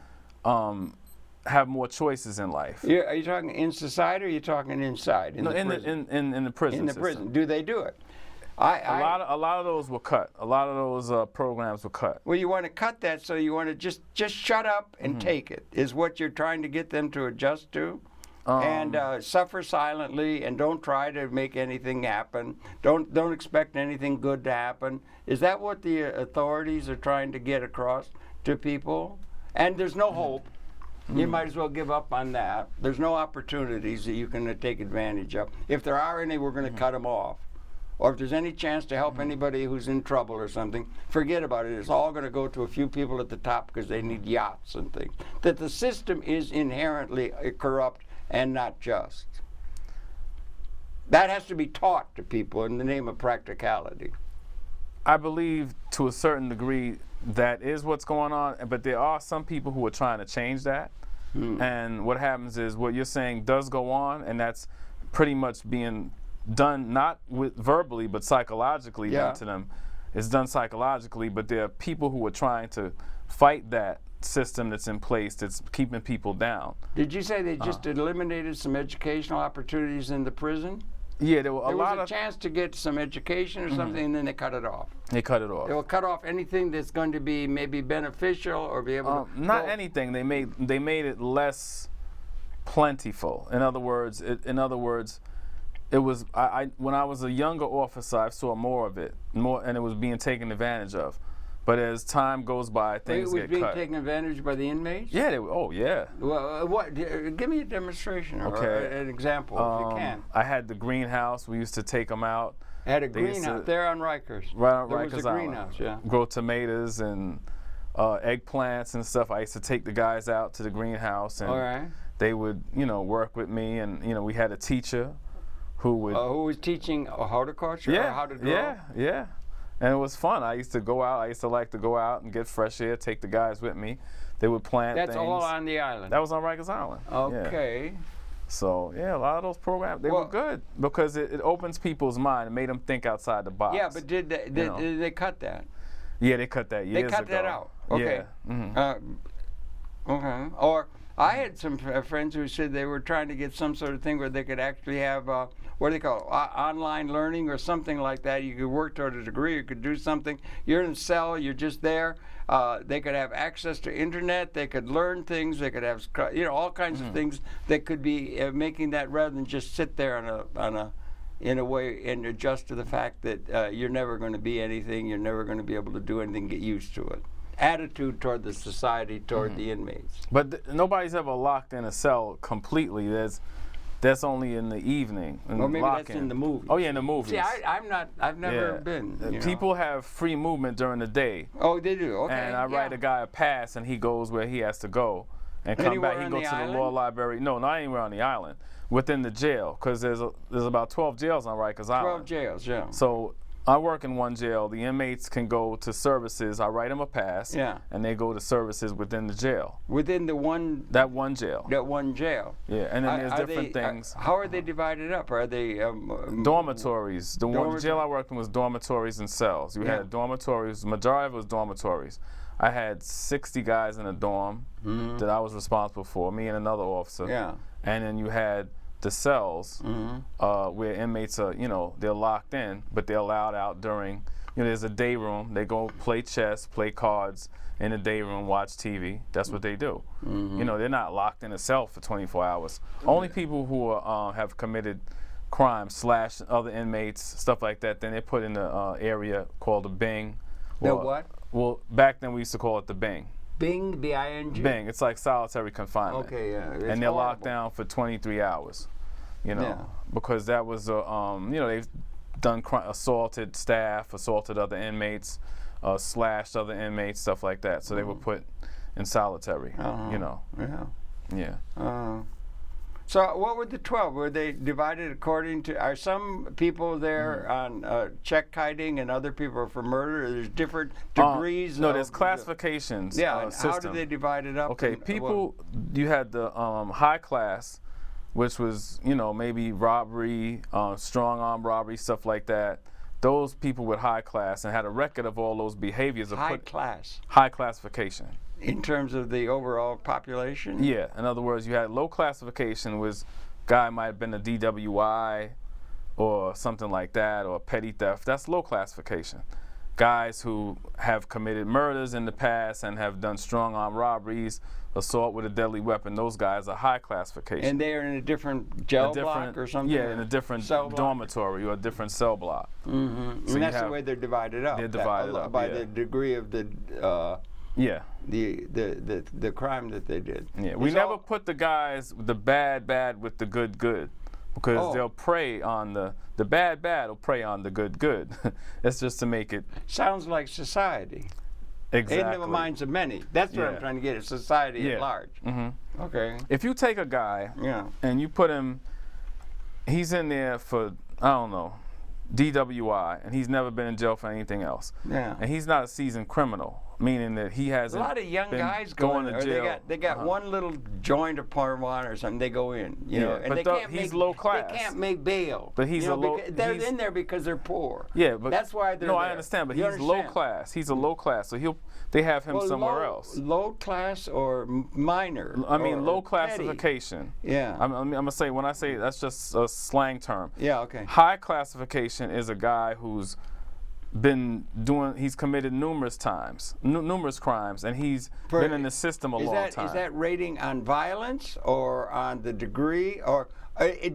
have more choices in life. Yeah, are you talking in society, or are you talking inside? In the prison. In the prison. In the system. prison. Do they do it? A lot of those were cut. A lot of those programs were cut. Well, you want to cut that, so you want to just shut up and take it. Is what you're trying to get them to adjust to? And suffer silently, and don't try to make anything happen. Don't expect anything good to happen. Is that what the authorities are trying to get across to people? And there's no hope. You might as well give up on that. There's no opportunities that you can take advantage of. If there are any, we're going to cut them off. Or if there's any chance to help anybody who's in trouble or something, forget about it. It's all going to go to a few people at the top because they need yachts and things. That the system is inherently corrupt and not just. That has to be taught to people in the name of practicality. I believe to a certain degree that is what's going on, but there are some people who are trying to change that. And what happens is what you're saying does go on, and that's pretty much being done not with verbally but psychologically done to them. It's done psychologically, but there are people who are trying to fight that system that's in place that's keeping people down. Did you say they just eliminated some educational opportunities in the prison? Yeah, there were there was a chance to get some education or something, and then they cut it off. They cut it off. They will cut off anything that's going to be maybe beneficial or be able to. Not anything. They made it less plentiful. In other words, it was when I was a younger officer, I saw more of it, and it was being taken advantage of. But as time goes by, things get cut. It was being taken advantage by the inmates? Yeah. Yeah. Well, give me a demonstration or an example if you can. I had the greenhouse. We used to take them out. Had a greenhouse there on Rikers. Right on Rikers Island. There was a greenhouse, yeah. Grow tomatoes and eggplants and stuff. I used to take the guys out to the greenhouse, and they would, work with me. And we had a teacher who would. Who was teaching horticulture or how to grow? Yeah. And it was fun. I used to go out. I used to like to go out and get fresh air, take the guys with me. They would plant things. That's all on the island? That was on Rikers Island. Okay. Yeah. So, a lot of those programs, they were good because it opens people's mind and made them think outside the box. Yeah, but did they cut that? Yeah, they cut that years ago. They cut that out? Okay. Yeah. Okay. Or I had some friends who said they were trying to get some sort of thing where they could actually have what do they call it? Online learning or something like that. You could work toward a degree. You could do something. You're in a cell. You're just there. They could have access to internet. They could learn things. They could have all kinds of things that could be making that rather than just sit there in a way and adjust to the fact that you're never going to be anything. You're never going to be able to do anything. Get used to it. Attitude toward the society, toward the inmates. But nobody's ever locked in a cell completely. That's only in the evening. Or maybe that's in the movies. Oh yeah, in the movies. See, I've never been. People have free movement during the day. Oh, they do. Okay. And I write a guy a pass, and he goes where he has to go, and come back. He goes to the law library. No, not anywhere on the island. Within the jail, because there's about 12 jails on Rikers Island. 12 jails, yeah. So I work in one jail. The inmates can go to services. I write them a pass, and they go to services within the jail. Within the one? That one jail. That one jail. Yeah, and then there's different things. How are they divided up? Are they? Dormitories. The jail I worked in was dormitories and cells. You had dormitories. The majority of it was dormitories. I had 60 guys in a dorm that I was responsible for, me and another officer. Yeah. And then you had the cells where inmates are, they're locked in, but they're allowed out during, there's a day room. They go play chess, play cards in the day room, watch TV. That's what they do. They're not locked in a cell for 24 hours. Only people who are, have committed crimes, / other inmates, stuff like that, then they're put in the area called the Bing. The what? Well, back then we used to call it the Bing. Bing, B-I-N-G? Bing. It's like solitary confinement. Okay, yeah. And they're locked down for 23 hours, because that was, they've done assaulted staff, assaulted other inmates, slashed other inmates, stuff like that. So they were put in solitary, Yeah. So what were the 12? Were they divided according to, are some people there on check kiting and other people are for murder? There's different degrees? No, there's classifications. Yeah, how do they divide it up? Okay, you had the high class, which was, maybe robbery, strong arm robbery, stuff like that. Those people with high class and had a record of all those behaviors. High class? High classification. In terms of the overall population? Yeah. In other words, you had low classification was guy might have been a DWI or something like that, or petty theft. That's low classification. Guys who have committed murders in the past and have done strong arm robberies, assault with a deadly weapon, those guys are high classification. And they are in a different jail block or something? Yeah, in a different dormitory or a different cell block. So and that's the way they're divided up. They're divided up by the degree of the the crime that they did. Yeah, we never put the guys, the bad with the good, because they'll prey on the bad will prey on the good. It's just to make it. Sounds like society. Exactly. In the minds of many. That's what I'm trying to get at, society at large. Okay. If you take a guy and you put him, he's in there for, I don't know, DWI, and he's never been in jail for anything else. Yeah. And he's not a seasoned criminal, meaning that he hasn't. A lot of young been guys going to to jail. They got one little joint of marijuana or something. They go in, you know, and but they can't he's make, low class. They can't make bail. But he's they're in there because they're poor. Yeah, but that's why they're no, there. I understand, but You he's low class. He's a low class, so they have him somewhere else. Low class or minor? I mean, or low petty. classification. Yeah. I'm gonna say, when I say that's just a slang term. Yeah. Okay. High classification is a guy who's he's committed numerous crimes, and he's been in the system a long time. Is that rating on violence or on the degree, or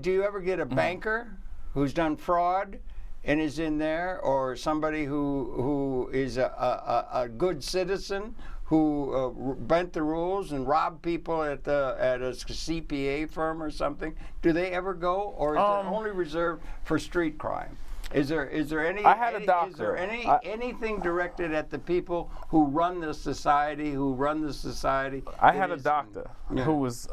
do you ever get a banker who's done fraud and is in there, or somebody who is a good citizen who bent the rules and robbed people at a CPA firm or something? Do they ever go, or is it only reserved for street crime? Is there any? I had a doctor. Is there anything directed at the people who run the society? I had a doctor who was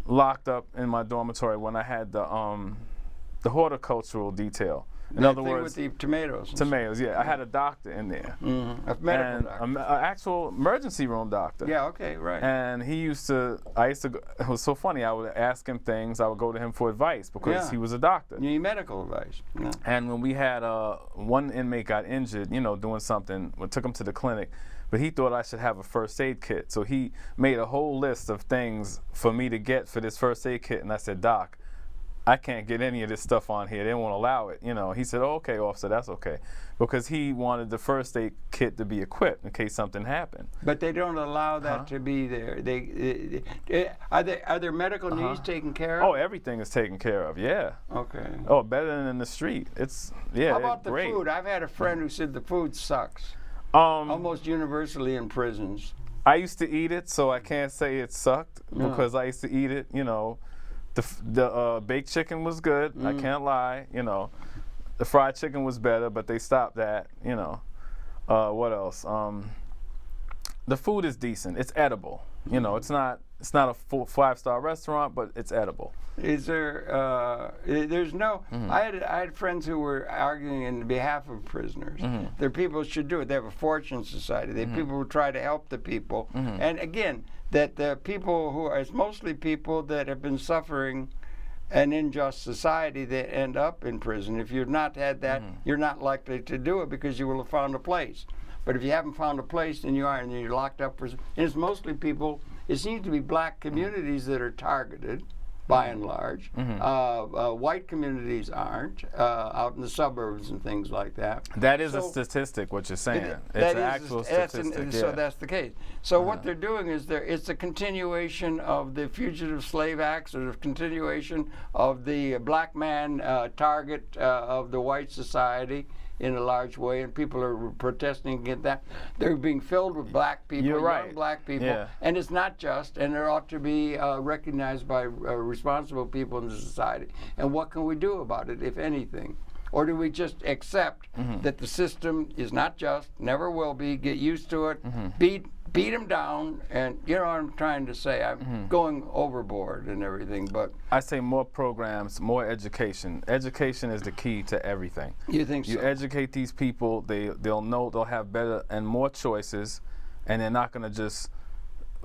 locked up in my dormitory when I had the horticultural detail. In other words, with the tomatoes. Tomatoes, yeah. I had a doctor in there. Mm-hmm. A medical doctor. An actual emergency room doctor. Yeah, okay, right. And I used to go, it was so funny, I would ask him things, I would go to him for advice because he was a doctor. You need medical advice. Yeah. And when we had one inmate got injured, doing something, we took him to the clinic, but he thought I should have a first aid kit. So he made a whole list of things for me to get for this first aid kit, and I said, Doc, I can't get any of this stuff on here. They won't allow it. He said, "Oh, okay, officer, that's okay," because he wanted the first aid kit to be equipped in case something happened. But they don't allow that to be there. Are their medical needs taken care of? Oh, everything is taken care of. Yeah. Okay. Oh, better than in the street. How about the great. food? I've had a friend who said the food sucks. Almost universally in prisons. I used to eat it, so I can't say it sucked because I used to eat it. The baked chicken was good. I can't lie. The fried chicken was better, but they stopped that. What else? The food is decent. It's edible. It's not a full 5-star restaurant, but it's edible. Is there? There's no. I had friends who were arguing in behalf of prisoners. There are people who should do it. They have a fortune society. They have people who try to help the people. And again, that the people it's mostly people that have been suffering an unjust society that end up in prison. If you've not had that, you're not likely to do it because you will have found a place. But if you haven't found a place and you're locked up for, and it's mostly people. It seems to be black communities that are targeted, by and large. White communities aren't, out in the suburbs and things like that. That is a statistic, what you're saying. It's an actual statistic. So that's the case. So what they're doing is it's a continuation of the Fugitive Slave Acts, or the continuation of the black man target of the white society in a large way, and people are protesting against that. They're being filled with black people, young black people, and it's not just, and there ought to be recognized by responsible people in the society. And what can we do about it, if anything? Or do we just accept that the system is not just, never will be, get used to it, beat them down, and you know what I'm trying to say. I'm going overboard and everything, but I say more programs, more education. Education is the key to everything. You think so? You educate these people, they'll know they'll have better and more choices, and they're not going to just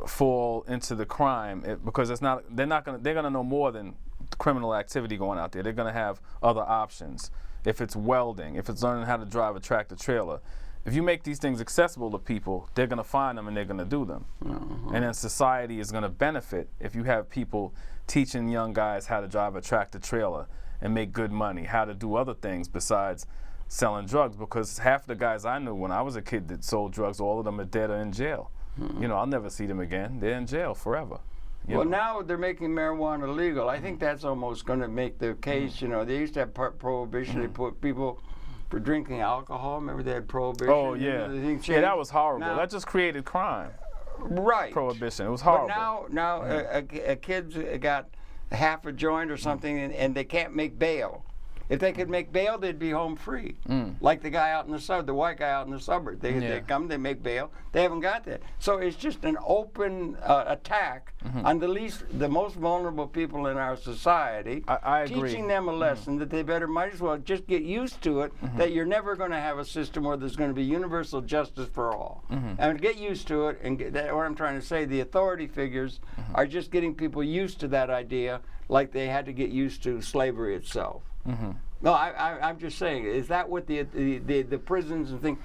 fall into the crime because they're going to know more than criminal activity going out there. They're going to have other options. If it's welding, if it's learning how to drive a tractor trailer. If you make these things accessible to people, they're going to find them and they're going to do them. And then society is going to benefit if you have people teaching young guys how to drive a tractor trailer and make good money, how to do other things besides selling drugs, because half the guys I knew when I was a kid that sold drugs, all of them are dead or in jail. I'll never see them again. They're in jail forever. Well, now they're making marijuana legal. I think that's almost going to make the case. They used to have prohibition. They put people for drinking alcohol. Remember they had prohibition? Oh, yeah. That was horrible. That just created crime. Right. Prohibition. It was horrible. But now a kid's got half a joint or something, and they can't make bail. If they could make bail, they'd be home free. Like the guy out in the suburb, the white guy out in the suburb. They come, they make bail. They haven't got that. So it's just an open attack on the most vulnerable people in our society. I agree. Teaching them a lesson that they might as well just get used to it, that you're never going to have a system where there's going to be universal justice for all. And get used to it, and what I'm trying to say, the authority figures are just getting people used to that idea like they had to get used to slavery itself. No, I'm just saying, is that what the prisons and things,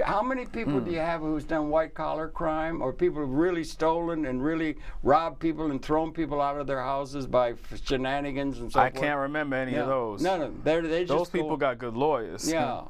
how many people do you have who's done white collar crime, or people who've really stolen and really robbed people and thrown people out of their houses by shenanigans and so forth? I can't remember any of those. No, they just those people got good lawyers. Yeah.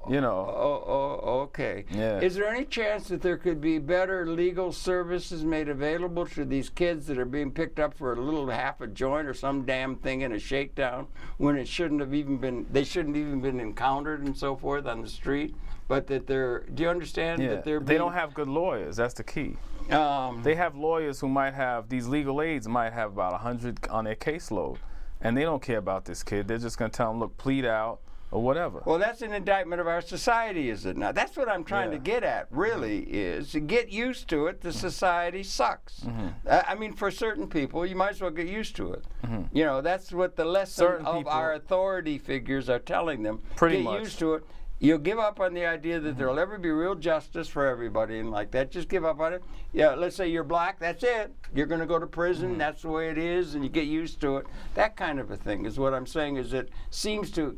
You know. Okay. Yeah. Is there any chance that there could be better legal services made available to these kids that are being picked up for a little half a joint or some damn thing in a shakedown when it shouldn't have even been, they shouldn't even been encountered and so forth on the street? But that they're, do you understand that they're being, they don't have good lawyers, that's the key. They have lawyers who might have, these legal aids might have about 100 on their caseload, and they don't care about this kid. They're just going to tell him, look, plead out or whatever. Well, that's an indictment of our society, is it not? That's what I'm trying to get at, really, is to get used to it. The society sucks. I mean, for certain people, you might as well get used to it. You know, that's what the lesson of our authority figures are telling them. Pretty get much. Used to it. You'll give up on the idea that there'll ever be real justice for everybody and like that. Just give up on it. Yeah, let's say you're black, that's it. You're going to go to prison, that's the way it is, and you get used to it. That kind of a thing is what I'm saying, is it seems to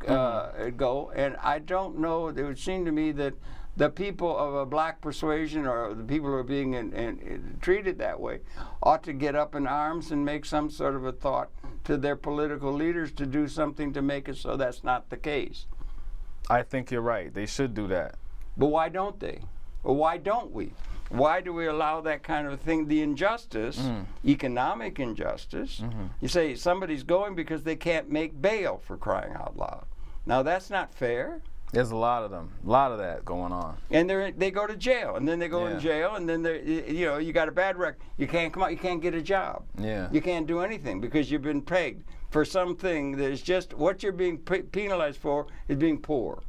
go, and I don't know, it would seem to me that the people of a black persuasion, or the people who are being treated that way, ought to get up in arms and make some sort of a thought to their political leaders to do something to make it so that's not the case. I think you're right. They should do that. But why don't they? Or why don't we? Why do we allow that kind of thing? The injustice, economic injustice. You say somebody's going because they can't make bail, for crying out loud. Now that's not fair. There's a lot of them, a lot of that going on. And they go to jail, and then they go in jail, and then you know, you got a bad record. You can't come out. You can't get a job. You can't do anything because you've been pegged for something that is just what you're being penalized for is being poor.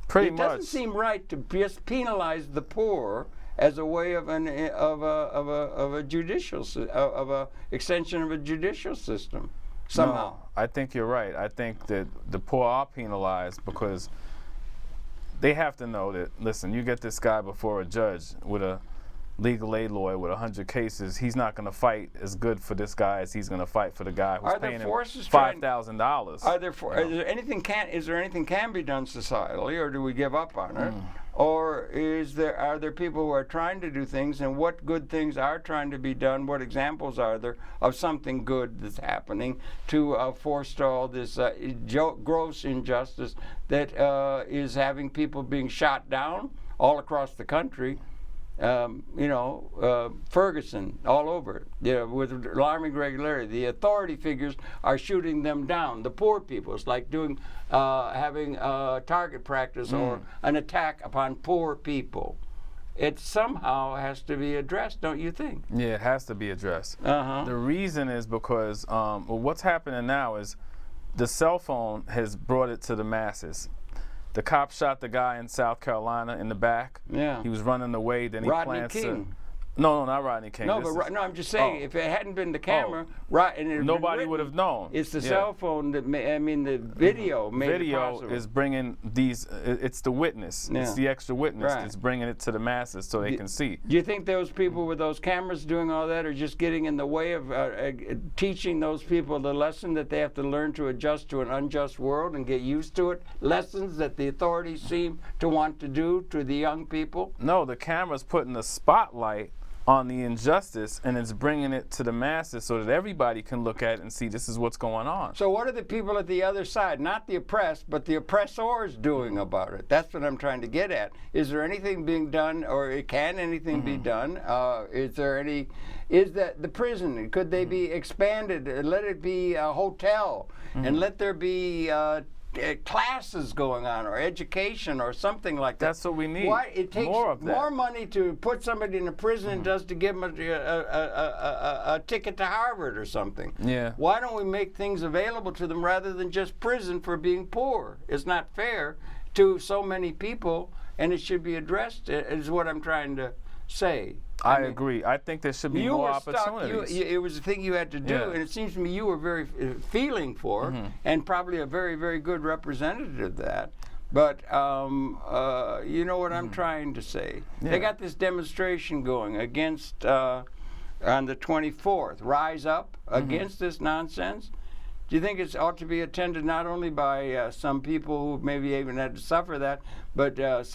Pretty much. It doesn't seem right to just penalize the poor as a way of a judicial of a extension of a judicial system. Somehow. No, I think you're right. I think that the poor are penalized because they have to know that, listen, you get this guy before a judge with a legal aid lawyer with 100 cases, he's not going to fight as good for this guy as he's going to fight for the guy who's paying him $5,000. Is there anything can be done societally, or do we give up on it? Or are there people who are trying to do things, and what good things are trying to be done? What examples are there of something good that's happening to forestall this gross injustice that is having people being shot down all across the country? Ferguson, all over, with alarming regularity. The authority figures are shooting them down. The poor people, it's like having target practice or an attack upon poor people. It somehow has to be addressed, don't you think? Yeah, it has to be addressed. The reason is because what's happening now is the cell phone has brought it to the masses. The cop shot the guy in South Carolina in the back. He was running away. Then he plants King. No, not Rodney King. No, I'm just saying, if it hadn't been the camera, nobody would have known. It's the cell phone that the video made it possible. Video is bringing these. It's the witness. It's the extra witness that's bringing it to the masses so they can see. Do you think those people with those cameras doing all that are just getting in the way of teaching those people the lesson that they have to learn to adjust to an unjust world and get used to it? Lessons that the authorities seem to want to do to the young people? No, the camera's putting the spotlight on the injustice, and it's bringing it to the masses so that everybody can look at it and see this is what's going on. So what are the people at the other side, not the oppressed, but the oppressors doing about it? That's what I'm trying to get at. Is there anything being done, or can anything be done? Is that the prison, could they be expanded, let it be a hotel, and let there be classes going on or education or something like that. That's what we need. Why it takes more of that. more money to put somebody in a prison than it does to give them a ticket to Harvard or something. Yeah. Why don't we make things available to them rather than just prison for being poor? It's not fair to so many people, and it should be addressed, is what I'm trying to say. I agree. I think there should be more opportunities. It was a thing you had to do, and it seems to me you were very feeling for, and probably a very, very good representative of that. But you know what I'm trying to say. Yeah. They got this demonstration going against, on the 24th, Rise Up against this nonsense. Do you think it ought to be attended not only by some people who maybe even had to suffer that, but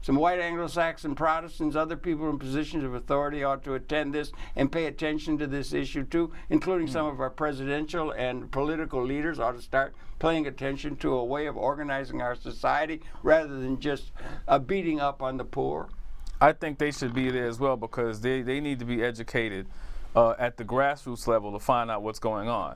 some white Anglo-Saxon Protestants, other people in positions of authority ought to attend this and pay attention to this issue too, including some of our presidential and political leaders ought to start paying attention to a way of organizing our society rather than just beating up on the poor? I think they should be there as well because they need to be educated at the grassroots level to find out what's going on.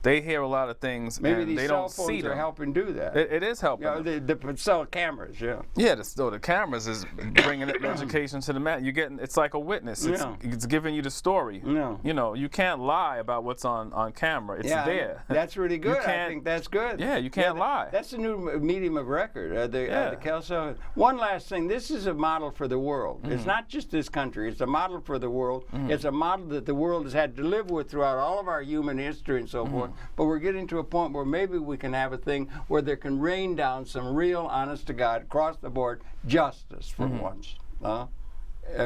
They hear a lot of things and they don't see them. Maybe these cell phones are helping do that. It is helping. The cell cameras, yeah. Yeah, the cameras is bringing education to the man. You're getting, it's like a witness. It's giving you the story. No. You know, you can't lie about what's on camera. It's there. That's really good. I think that's good. Yeah, you can't lie. That's the new medium of record. The Kelso. One last thing. This is a model for the world. It's not just this country. It's a model for the world. It's a model that the world has had to live with throughout all of our human history and so forth. But we're getting to a point where maybe we can have a thing where there can rain down some real, honest to God, across the board justice for once.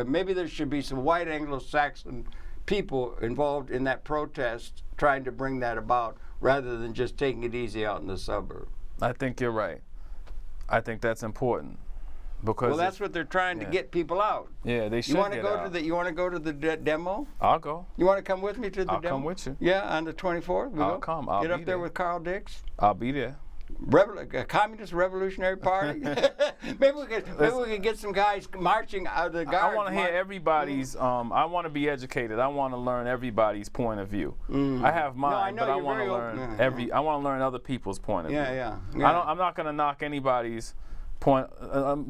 Maybe there should be some white Anglo-Saxon people involved in that protest trying to bring that about rather than just taking it easy out in the suburb. I think you're right. I think that's important. Because that's what they're trying to get people out. Yeah, they should. You want to go to the demo? I'll go. You want to come with me to the demo? I'll come with you. Yeah, on the 24th. I'll come. I'll get up there with Carl Dix. I'll be there. Communist Revolutionary Party. maybe we could get some guys marching out of the guards. I want to hear everybody's. I want to be educated. I want to learn everybody's point of view. I have mine, but I want to learn I want to learn other people's point of view. Yeah. I'm not going to knock anybody's point.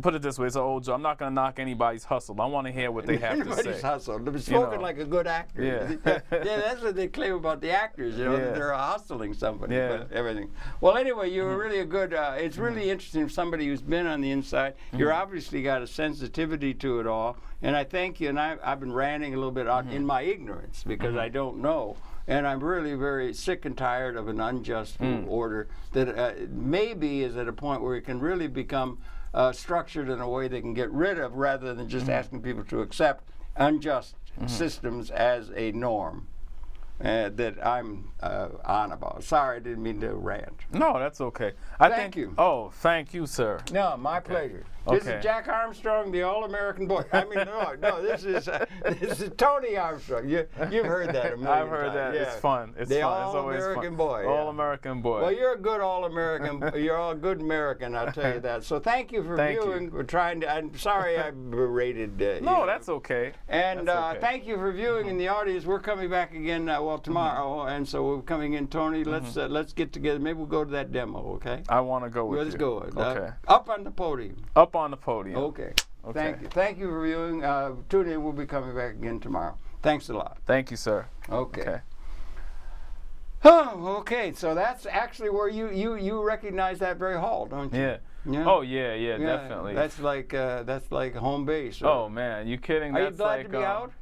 Put it this way, it's an old joke. I'm not going to knock anybody's hustle. I want to hear what they have to say. Anybody's hustle. They're spoken like a good actor. Yeah. That's what they claim about the actors. You know, that they're hustling somebody. Yeah. But everything. Well, anyway, you were really a good. It's really interesting for somebody who's been on the inside. You're obviously got a sensitivity to it all, and I thank you. And I've been ranting a little bit out in my ignorance because I don't know. And I'm really very sick and tired of an unjust order that maybe is at a point where it can really become structured in a way they can get rid of rather than just asking people to accept unjust systems as a norm that I'm on about. Sorry, I didn't mean to rant. No, that's okay. Thank you. Oh, thank you, sir. No, my pleasure. This is Jack Armstrong, the All-American boy. I mean, no, this is Tony Armstrong. You've heard that a million I've heard times. that. Yeah. It's fun. It's the fun. All-American boy. All-American boy. Well, you're a good All-American. You're all a good American, I'll tell you that. So thank you for viewing. We're trying to. I'm sorry I berated. No, that's okay. And thank you for viewing in the audience. We're coming back again. Tomorrow, and so we're coming in. Tony, let's get together. Maybe we'll go to that demo. Okay. I want to go with you. Let's go. Okay. Up on the podium. Up on the podium. Okay. Thank you. Thank you for viewing. Tune in. We'll be coming back again tomorrow. Thanks a lot. Thank you, sir. Okay. Oh, okay. So that's actually where you recognize that very hall, don't you? Yeah. Yeah. Oh yeah, definitely. That's like home base. Oh man, you kidding? Are you glad to be out?